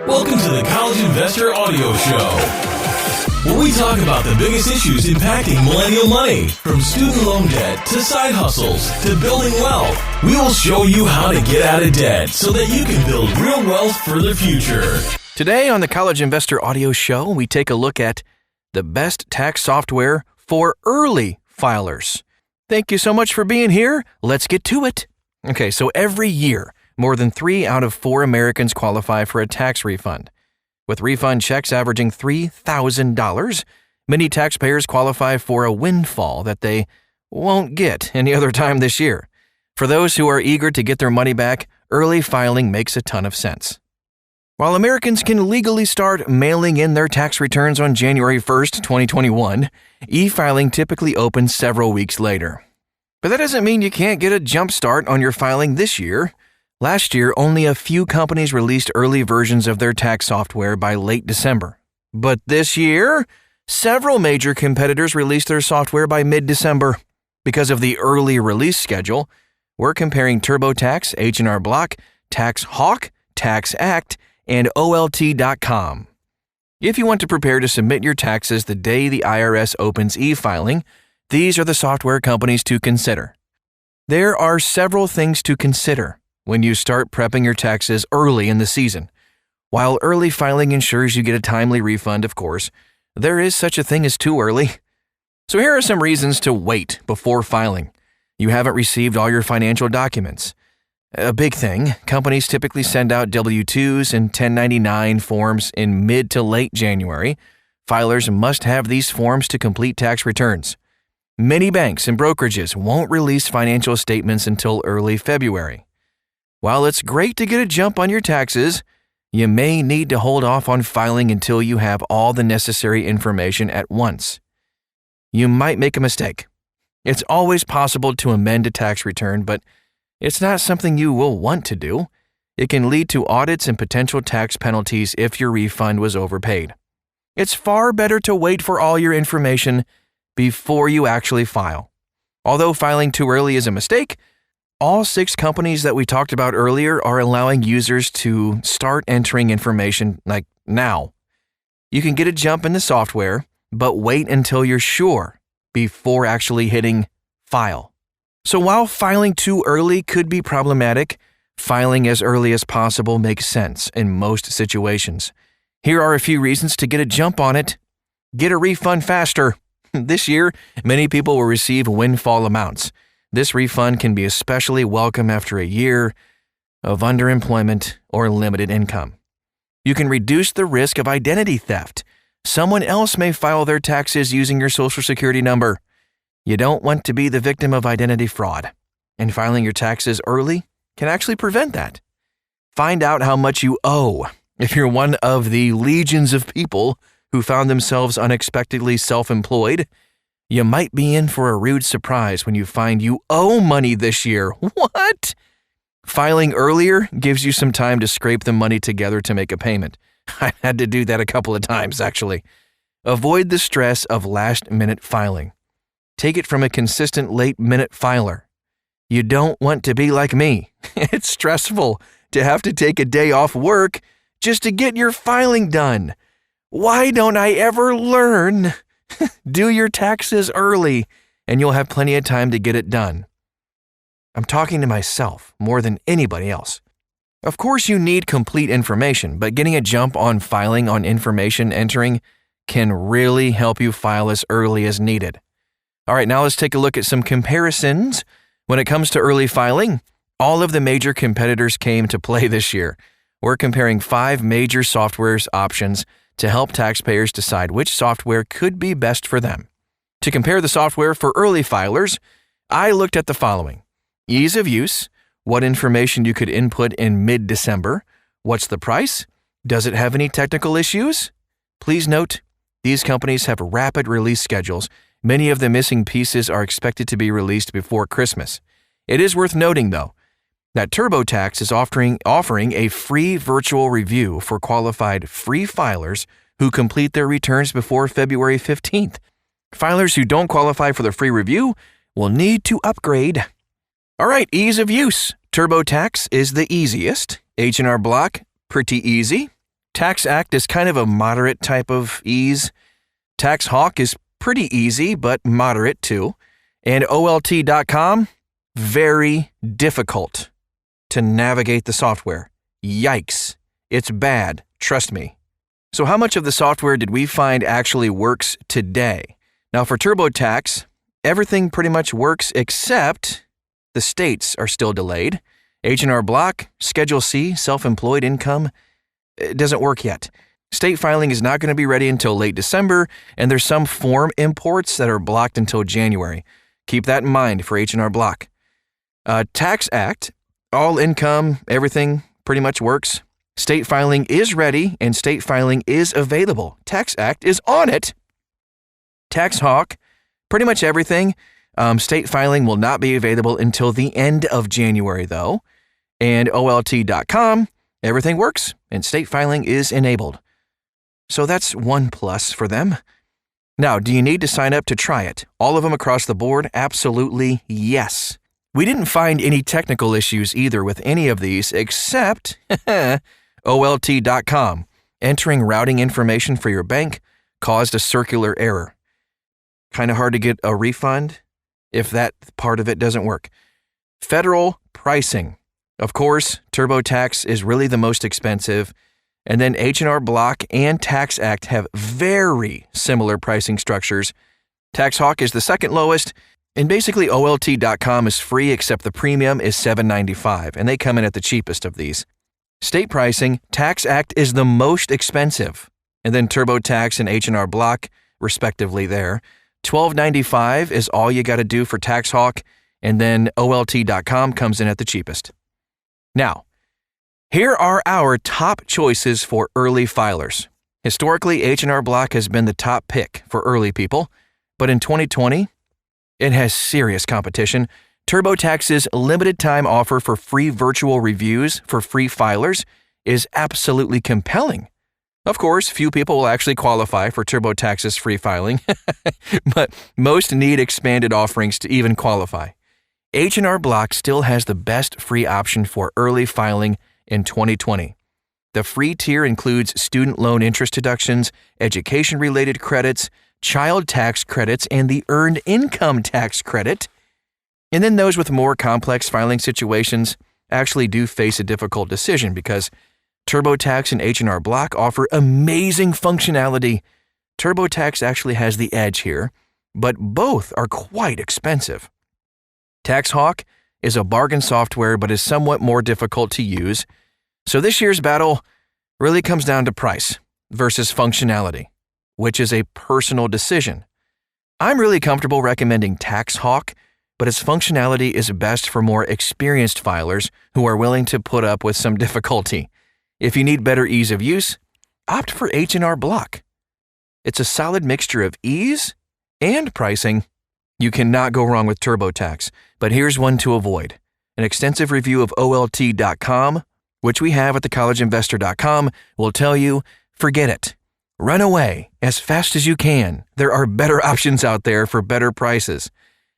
Welcome to the College Investor Audio Show, where we talk about the biggest issues impacting millennial money, from student loan debt to side hustles to building wealth. We will show you how to get out of debt so that you can build real wealth for the future. Today on the College Investor Audio Show, we take a look at the best tax software for early filers. Thank you so much for being here. Let's get to it. Okay, so every year, more than 3 out of 4 Americans qualify for a tax refund. With refund checks averaging $3,000, many taxpayers qualify for a windfall that they won't get any other time this year. For those who are eager to get their money back, early filing makes a ton of sense. While Americans can legally start mailing in their tax returns on January 1st, 2021, e-filing typically opens several weeks later. But that doesn't mean you can't get a jump start on your filing this year. Last year, only a few companies released early versions of their tax software by late December. But this year, several major competitors released their software by mid-December. Because of the early release schedule, we're comparing TurboTax, H&R Block, TaxHawk, TaxAct, and OLT.com. If you want to prepare to submit your taxes the day the IRS opens e-filing, these are the software companies to consider. There are several things to consider when you start prepping your taxes early in the season. While early filing ensures you get a timely refund, of course, there is such a thing as too early. So here are some reasons to wait before filing. You haven't received all your financial documents. A big thing, companies typically send out W-2s and 1099 forms in mid to late January. Filers must have these forms to complete tax returns. Many banks and brokerages won't release financial statements until early February. While it's great to get a jump on your taxes, you may need to hold off on filing until you have all the necessary information at once. You might make a mistake. It's always possible to amend a tax return, but it's not something you will want to do. It can lead to audits and potential tax penalties if your refund was overpaid. It's far better to wait for all your information before you actually file. Although filing too early is a mistake, all 6 companies that we talked about earlier are allowing users to start entering information like now. You can get a jump in the software, but wait until you're sure before actually hitting file. So while filing too early could be problematic, filing as early as possible makes sense in most situations. Here are a few reasons to get a jump on it. Get a refund faster. This year, many people will receive windfall amounts. This refund can be especially welcome after a year of underemployment or limited income. You can reduce the risk of identity theft. Someone else may file their taxes using your Social Security number. You don't want to be the victim of identity fraud, and filing your taxes early can actually prevent that. Find out how much you owe. If you're one of the legions of people who found themselves unexpectedly self-employed, you might be in for a rude surprise when you find you owe money this year. What? Filing earlier gives you some time to scrape the money together to make a payment. I had to do that a couple of times, actually. Avoid the stress of last-minute filing. Take it from a consistent late-minute filer. You don't want to be like me. It's stressful to have to take a day off work just to get your filing done. Why don't I ever learn? Do your taxes early, and you'll have plenty of time to get it done. I'm talking to myself more than anybody else. Of course, you need complete information, but getting a jump on filing on information entering can really help you file as early as needed. All right, now let's take a look at some comparisons. When it comes to early filing, all of the major competitors came to play this year. We're comparing 5 major software options to help taxpayers decide which software could be best for them. To compare the software for early filers, I looked at the following: ease of use, what information you could input in mid-December, what's the price, does it have any technical issues? Please note, these companies have rapid release schedules. Many of the missing pieces are expected to be released before Christmas. It is worth noting, though, that TurboTax is offering a free virtual review for qualified free filers who complete their returns before February 15th. Filers who don't qualify for the free review will need to upgrade. All right, ease of use. TurboTax is the easiest. H&R Block, pretty easy. Tax Act is kind of a moderate type of ease. Tax Hawk is pretty easy, but moderate too. And OLT.com, very difficult to navigate the software. Yikes. It's bad. Trust me. So how much of the software did we find actually works today? Now for TurboTax, everything pretty much works except the states are still delayed. H&R Block, Schedule C, self-employed income, it doesn't work yet. State filing is not going to be ready until late December, and there's some form imports that are blocked until January. Keep that in mind for H&R Block. Tax Act, all income, everything pretty much works. State filing is ready, and state filing is available. Tax Act is on it. Tax Hawk, pretty much everything. State filing will not be available until the end of January, though. And OLT.com, everything works, and state filing is enabled. So that's one plus for them. Now, do you need to sign up to try it? All of them across the board? Absolutely yes. We didn't find any technical issues either with any of these except OLT.com. Entering routing information for your bank caused a circular error. Kind of hard to get a refund if that part of it doesn't work. Federal pricing. Of course, TurboTax is really the most expensive, and then H&R Block and Tax Act have very similar pricing structures. Tax Hawk is the second lowest, and basically OLT.com is free except the premium is $7.95, and they come in at the cheapest of these. State pricing, Tax Act is the most expensive, and then TurboTax and H&R Block, respectively there. $12.95 is all you got to do for Tax Hawk, and then OLT.com comes in at the cheapest. Now, here are our top choices for early filers. Historically, H&R Block has been the top pick for early people, but in 2020, it has serious competition. TurboTax's limited time offer for free virtual reviews for free filers is absolutely compelling. Of course, few people will actually qualify for TurboTax's free filing, but most need expanded offerings to even qualify. H&R Block still has the best free option for early filing in 2020. The free tier includes student loan interest deductions, education-related credits, child tax credits, and the earned income tax credit. And then those with more complex filing situations actually do face a difficult decision because TurboTax and H&R Block offer amazing functionality. TurboTax actually has the edge here, but both are quite expensive. Tax Hawk is a bargain software but is somewhat more difficult to use. So this year's battle really comes down to price versus functionality, which is a personal decision. I'm really comfortable recommending Tax Hawk, but its functionality is best for more experienced filers who are willing to put up with some difficulty. If you need better ease of use, opt for H&R Block. It's a solid mixture of ease and pricing. You cannot go wrong with TurboTax, but here's one to avoid. An extensive review of OLT.com, which we have at thecollegeinvestor.com, will tell you, forget it. Run away as fast as you can. There are better options out there for better prices.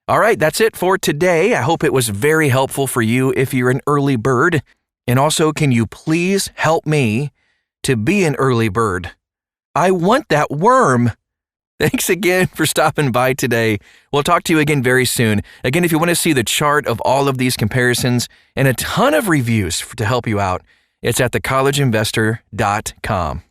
All right, that's it for today. I hope it was very helpful for you if you're an early bird. And also, can you please help me to be an early bird? I want that worm. Thanks again for stopping by today. We'll talk to you again very soon. Again, if you want to see the chart of all of these comparisons and a ton of reviews to help you out, it's at thecollegeinvestor.com.